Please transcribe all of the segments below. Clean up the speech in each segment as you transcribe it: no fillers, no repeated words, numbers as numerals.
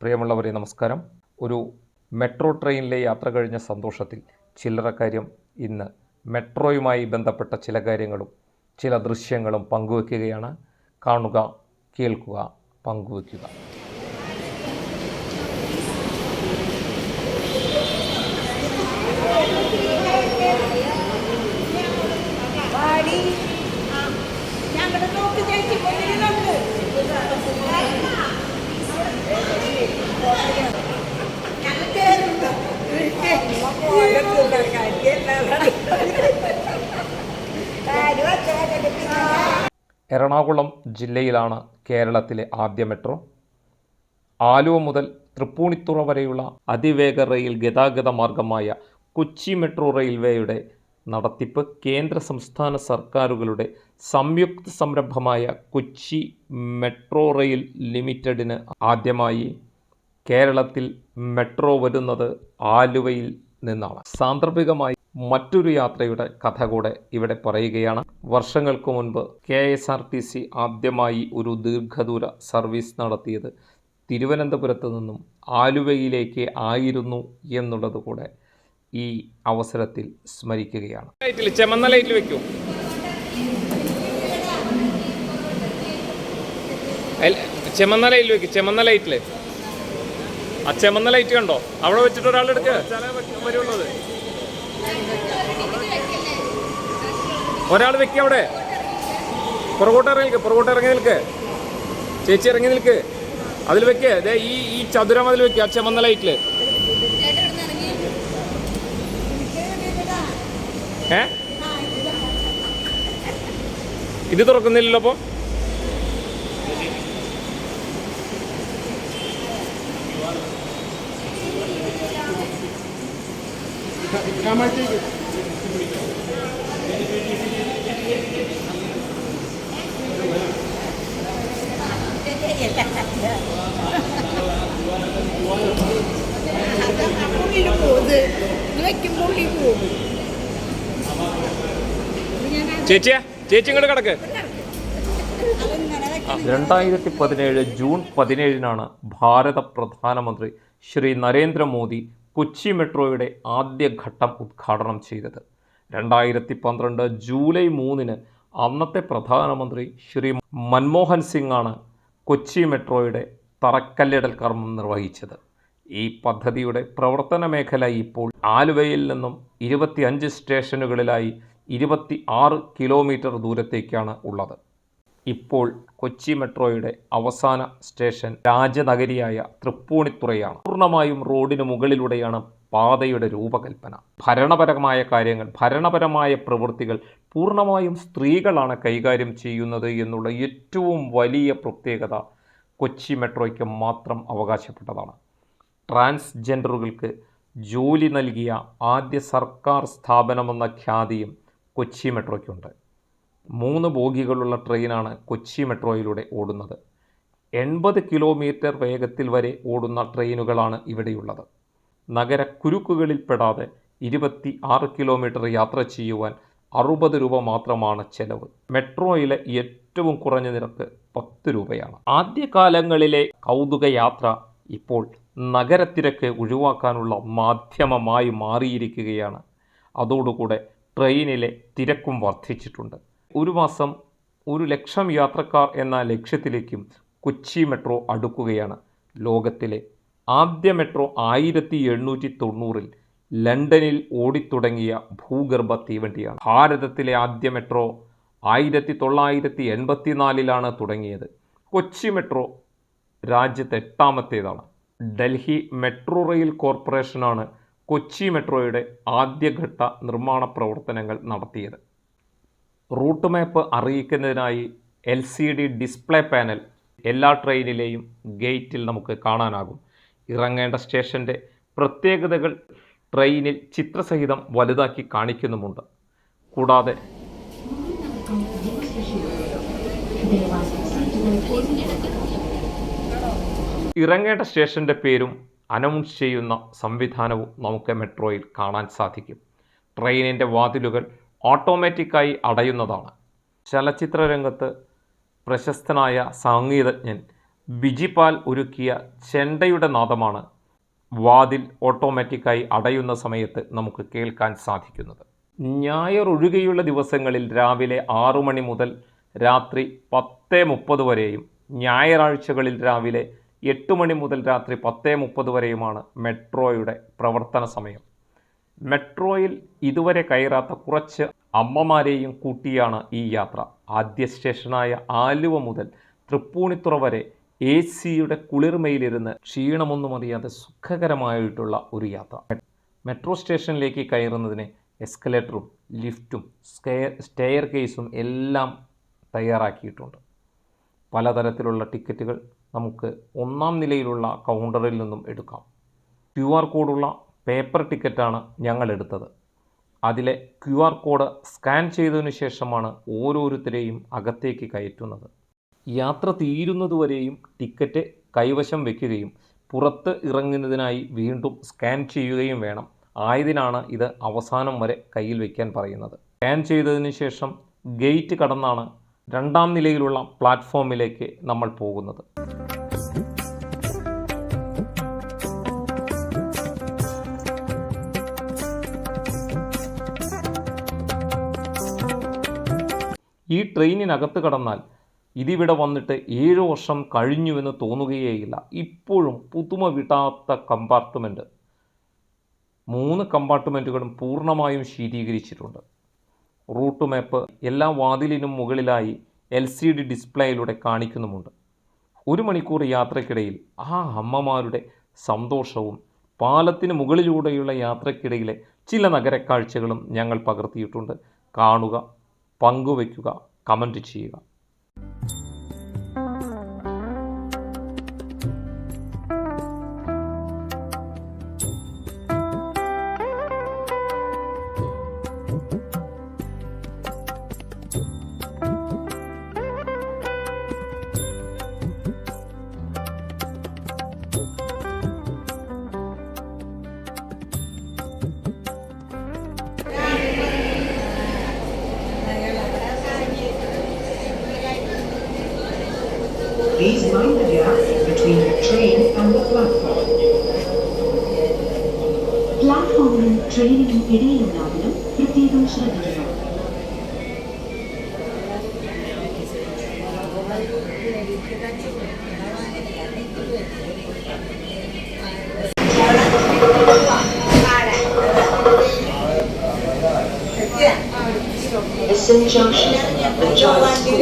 പ്രിയമുള്ളവരെ നമസ്കാരം. ഒരു മെട്രോ ട്രെയിനിലെ യാത്ര കഴിഞ്ഞ സന്തോഷത്തിൽ ചില്ലറക്കാര്യം ഇന്ന് മെട്രോയുമായി ബന്ധപ്പെട്ട ചില കാര്യങ്ങളും ചില ദൃശ്യങ്ങളും പങ്കുവെക്കുകയാണ്. കാണുക, കേൾക്കുക, പങ്കുവെക്കുക. എറണാകുളം ജില്ലയിലാണ് കേരളത്തിലെ ആദ്യ മെട്രോ. ആലുവ മുതൽ തൃപ്പൂണിത്തുറ വരെയുള്ള അതിവേഗ റെയിൽ ഗതാഗത മാർഗമായ കൊച്ചി മെട്രോ റെയിൽവേയുടെ നടത്തിപ്പ് കേന്ദ്ര സംസ്ഥാന സർക്കാരുകളുടെ സംയുക്ത സംരംഭമായ കൊച്ചി മെട്രോ റെയിൽ ലിമിറ്റഡിന് ആദ്യമായി കേരളത്തിൽ മെട്രോ വരുന്നത് ആലുവയിൽ നിന്നാണ്. സാന്ദർഭികമായി മറ്റൊരു യാത്രയുടെ കഥ കൂടെ ഇവിടെ പറയുകയാണ്. വർഷങ്ങൾക്ക് മുൻപ് KSRTC ആദ്യമായി ഒരു ദീർഘദൂര സർവീസ് നടത്തിയത് തിരുവനന്തപുരത്ത് നിന്നും ആലുവയിലേക്ക് ആയിരുന്നു എന്നുള്ളത് കൂടെ ഈ അവസരത്തിൽ സ്മരിക്കുകയാണ്. ചെമന്ന ലൈറ്റിൽ വെക്കൂ. ചെമന്ന ലൈറ്റിൽ വെക്കും. ചെമന്ന ലൈറ്റിൽ ആ ചെമന്ന ലൈറ്റ് കണ്ടോ? അവിടെ വെച്ചിട്ട് ഒരാളെടുക്കുക. ഒരാൾ വെക്കുക. അവിടെ പുറകോട്ട് ഇറങ്ങി നിൽക്ക്. ചേച്ചി ഇറങ്ങി നിൽക്ക്. അതിൽ വെക്കുക. ഈ ചതുരം അതിൽ വെക്കുക. ആ ചെമന്ന ലൈറ്റില്. ഇത് തുറക്കുന്നില്ലല്ലോ. അപ്പോൾ ചേച്ചി ഇങ്ങോട്ട് കിടക്ക്. 2017 ജൂൺ 17 ഭാരത പ്രധാനമന്ത്രി ശ്രീ നരേന്ദ്രമോദി കൊച്ചി മെട്രോയുടെ ആദ്യഘട്ടം ഉദ്ഘാടനം ചെയ്തത്. 2012 ജൂലൈ 3 അന്നത്തെ പ്രധാനമന്ത്രി ശ്രീ മൻമോഹൻ സിംഗ് കൊച്ചി മെട്രോയുടെ തറക്കല്ലിടൽ കർമ്മം നിർവഹിച്ചത്. ഈ പദ്ധതിയുടെ പ്രവർത്തന മേഖല ഇപ്പോൾ ആലുവയിൽ നിന്നും 25 സ്റ്റേഷനുകളിലായി 26 കിലോമീറ്റർ ദൂരത്തേക്കാണ് ഉള്ളത്. ഇപ്പോൾ കൊച്ചി മെട്രോയുടെ അവസാന സ്റ്റേഷൻ രാജനഗരിയായ തൃപ്പൂണിത്തുറയാണ്. പൂർണ്ണമായും റോഡിന് മുകളിലൂടെയാണ് പാതയുടെ രൂപകൽപ്പന. ഭരണപരമായ പ്രവൃത്തികൾ പൂർണ്ണമായും സ്ത്രീകളാണ് കൈകാര്യം ചെയ്യുന്നത് എന്നുള്ള ഏറ്റവും വലിയ പ്രത്യേകത കൊച്ചി മെട്രോയ്ക്ക് മാത്രം അവകാശപ്പെട്ടതാണ്. ട്രാൻസ്ജെൻഡറുകൾക്ക് ജോലി നൽകിയ ആദ്യ സർക്കാർ സ്ഥാപനമെന്ന ഖ്യാതിയും കൊച്ചി മെട്രോയ്ക്കുണ്ട്. 3 ബോഗികളുള്ള ട്രെയിനാണ് കൊച്ചി മെട്രോയിലൂടെ ഓടുന്നത്. 80 കിലോമീറ്റർ വേഗത്തിൽ വരെ ഓടുന്ന ട്രെയിനുകളാണ് ഇവിടെയുള്ളത്. നഗരക്കുരുക്കുകളിൽപ്പെടാതെ 26 കിലോമീറ്റർ യാത്ര ചെയ്യുവാൻ 60 രൂപ മാത്രമാണ് ചെലവ്. മെട്രോയിലെ ഏറ്റവും കുറഞ്ഞ നിരക്ക് 10 രൂപയാണ്. ആദ്യകാലങ്ങളിലെ കൗതുക യാത്ര ഇപ്പോൾ നഗരത്തിരക്ക് ഒഴിവാക്കാനുള്ള മാധ്യമമായി മാറിയിരിക്കുകയാണ്. അതോടുകൂടെ ട്രെയിനിലെ തിരക്കും വർദ്ധിച്ചിട്ടുണ്ട്. ഒരു മാസം 1,00,000 യാത്രക്കാർ എന്ന ലക്ഷ്യത്തിലേക്കും കൊച്ചി മെട്രോ അടുക്കുകയാണ്. ലോകത്തിലെ ആദ്യ മെട്രോ 1890 ലണ്ടനിൽ ഓടിത്തുടങ്ങിയ ഭൂഗർഭ തീവണ്ടിയാണ്. ഭാരതത്തിലെ ആദ്യ മെട്രോ 1984 തുടങ്ങിയത്. കൊച്ചി മെട്രോ രാജ്യത്തെ 8ാമത്തേതാണ്. ഡൽഹി മെട്രോ റെയിൽ കോർപ്പറേഷനാണ് കൊച്ചി മെട്രോയുടെ ആദ്യഘട്ട നിർമ്മാണ പ്രവർത്തനങ്ങൾ നടത്തിയത്. റൂട്ട് മാപ്പ് അറിയിക്കുന്നതിനായി LCD ഡിസ്പ്ലേ പാനൽ എല്ലാ ട്രെയിനിലെയും ഗേറ്റിൽ നമുക്ക് കാണാനാകും. ഇറങ്ങേണ്ട സ്റ്റേഷൻ്റെ പ്രത്യേകതകൾ ട്രെയിനിൽ ചിത്രസഹിതം വലുതാക്കി കാണിക്കുന്നുമുണ്ട്. കൂടാതെ ഇറങ്ങേണ്ട സ്റ്റേഷൻ്റെ പേരും അനൗൺസ് ചെയ്യുന്ന സംവിധാനവും നമുക്ക് മെട്രോയിൽ കാണാൻ സാധിക്കും. ട്രെയിനിൻ്റെ വാതിലുകൾ ഓട്ടോമാറ്റിക്കായി അടയുന്നതാണ്. ചലച്ചിത്ര രംഗത്ത് പ്രശസ്തനായ സംഗീതജ്ഞൻ ബിജിപാൽ ഒരുക്കിയ ചെണ്ടയുടെ നാദമാണ് വാതിൽ ഓട്ടോമാറ്റിക്കായി അടയുന്ന സമയത്ത് നമുക്ക് കേൾക്കാൻ സാധിക്കുന്നത്. ഞായർ ഒഴികെയുള്ള ദിവസങ്ങളിൽ രാവിലെ 6 മണി മുതൽ രാത്രി 10:30 വരെയും ഞായറാഴ്ചകളിൽ രാവിലെ 8 മണി മുതൽ രാത്രി 10:30 വരെയുമാണ് മെട്രോയുടെ പ്രവർത്തന സമയം. മെട്രോയിൽ ഇതുവരെ കയറാത്ത കുറച്ച് അമ്മമാരെയും കൂട്ടിയാണ് ഈ യാത്ര. ആദ്യ സ്റ്റേഷനായ ആലുവ മുതൽ തൃപ്പൂണിത്തുറ വരെ AC-യുടെ കുളിർമയിലിരുന്ന് ക്ഷീണമൊന്നും അറിയാതെ സുഖകരമായിട്ടുള്ള ഒരു യാത്ര. മെട്രോ സ്റ്റേഷനിലേക്ക് കയറുന്നതിന് എസ്കലേറ്ററും ലിഫ്റ്റും സ്റ്റെയർ കേസും എല്ലാം തയ്യാറാക്കിയിട്ടുണ്ട്. പലതരത്തിലുള്ള ടിക്കറ്റുകൾ നമുക്ക് 1-ാം നിലയിലുള്ള കൗണ്ടറിൽ നിന്നും എടുക്കാം. QR കോഡുള്ള പേപ്പർ ടിക്കറ്റാണ് ഞങ്ങൾ എടുത്തത്. അതിലെ QR കോഡ് സ്കാൻ ചെയ്തതിനു ശേഷമാണ് ഓരോരുത്തരെയും അകത്തേക്ക് കയറ്റുന്നത്. യാത്ര തീരുന്നതുവരെയും ടിക്കറ്റ് കൈവശം വയ്ക്കുകയും പുറത്ത് ഇറങ്ങുന്നതിനായി വീണ്ടും സ്കാൻ ചെയ്യുകയും വേണം. ആയതിനാണ് ഇത് അവസാനം വരെ കയ്യിൽ വയ്ക്കാൻ പറയുന്നത്. സ്കാൻ ചെയ്തതിന് ശേഷം ഗേറ്റ് കടന്നാണ് 2-ാം നിലയിലുള്ള പ്ലാറ്റ്ഫോമിലേക്ക് നമ്മൾ പോകുന്നത്. ഈ ട്രെയിനിനകത്ത് കടന്നാൽ ഇതിവിടെ വന്നിട്ട് 7 വർഷം കഴിഞ്ഞുവെന്ന് തോന്നുകയേയില്ല. ഇപ്പോഴും പുതുമ വിടാത്ത കമ്പാർട്ട്മെൻറ്റ്. 3 കമ്പാർട്ട്മെൻറ്റുകളും പൂർണ്ണമായും ശീതീകരിച്ചിട്ടുണ്ട്. റൂട്ട് മാപ്പ് എല്ലാ വാതിലിനും മുകളിലായി LCD ഡിസ്പ്ലേയിലൂടെ കാണിക്കുന്നുമുണ്ട്. 1 മണിക്കൂർ യാത്രക്കിടയിൽ ആ അമ്മമാരുടെ സന്തോഷവും പാലത്തിന് മുകളിലൂടെയുള്ള യാത്രക്കിടയിലെ ചില നഗരക്കാഴ്ചകളും ഞങ്ങൾ പകർത്തിയിട്ടുണ്ട്. കാണുക, പങ്കുവയ്ക്കുക, കമൻറ്റ് ചെയ്യുക. Please mind the gap between the train and the platform. പ്ലാറ്റ്ഫോമിനും ട്രെയിനിനും ഇടയിലുണ്ടാവലും പ്രത്യേകം ശ്രദ്ധിക്കുക. Ascent Junction, the Giant School.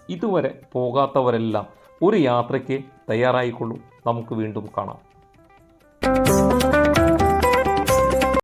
ഇതുവരെ പോകാത്തവരെല്ലാം ഒരു യാത്രയ്ക്ക് തയ്യാറായിക്കൊള്ളൂ. നമുക്ക് വീണ്ടും കാണാം.